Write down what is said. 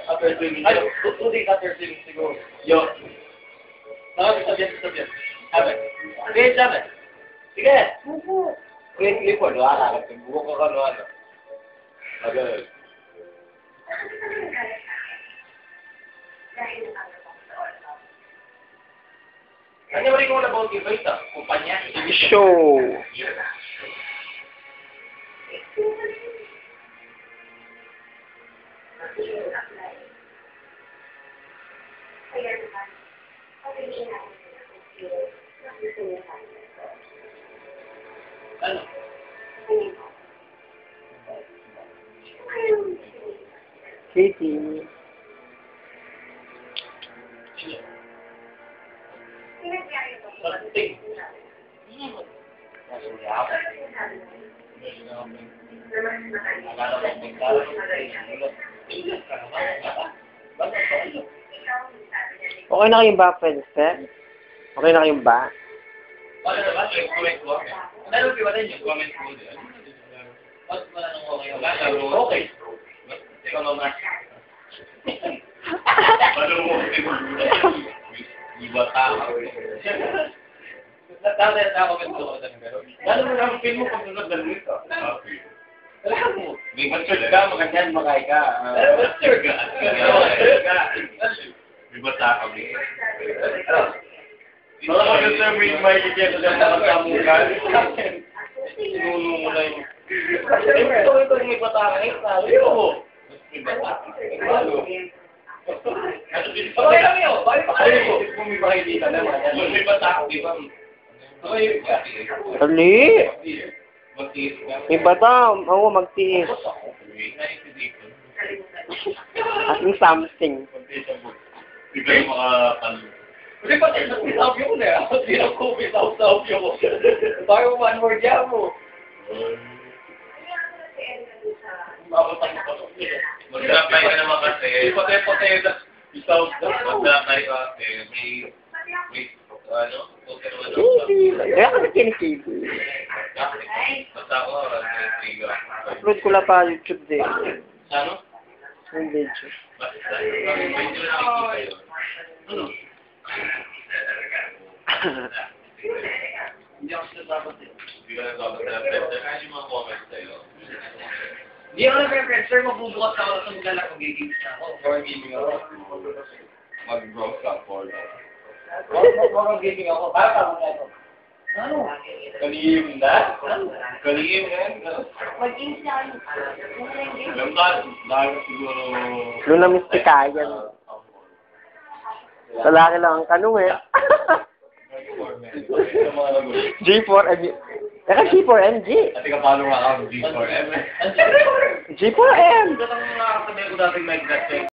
After swimming. Ay, 2 days after swimming siguro. Yo. Sabihan. Sabi. Sige, sabi. Sige. Clip ko, wala ka. Buko ka ano. Agad. Ano ba rin ko na about yung ito? Kumpanya? Show. Ano? Katie. Something. Okay na kayong ba, friends? Okay na kayong ba? Ano naman? Comment ko. Ano ba rin yung comment ko? Ba't ba nang okay? Okay. Ikaw naman. Ano mo? Iba tao. Comment ko. Lalo mo naman film mo kung sunod na dito. Alam mo. May mature ka, magandang makay ka. Mature ka. May bata ka. Mga maganda may kikita lang na magkamukan. Sinuno mo na yung... Ito may bata ka eh. Sabi mo. May bata ka. Okay lang yun. Bakit pa kayo mo? Kung may makikita naman. May bata ka, di ba? Dali. May bata. Oo, magtiis. At yung something. Hindi kayo makapalo. Kasi pati nag-usap yun eh. Hindi na ko usap yun. Bakit one more dyan mo? Mag-apply ka naman kasi. Pati isaw mag-apply ka kasi. May ano? Kaya kasi kinikilig. Basta ako. Upload ko lang pa YouTube din. Ano? Yung video. Ano? Hindi ako sinasabat eh. Hindi ka nasabat na friend. Kaya yung mga comments sa'yo. Hindi ako na-friend. Sir, mabubukas ako sa maglalak. Mag-games na ako. For gaming ako. Mag-growth ka for that. Mag-gaming ako. Para tama na ito. Ano? Kalihim na? Kalihim na? Mag-games na kayo. Alam ka, dahil siguro... Luna Mistikayan. Lalaki lang ang tanong eh. G4MG. Teka, G4MG. At ika paano nga ako G4M? G4M. Ito ang nakakasabi ko dating Mike Dutch.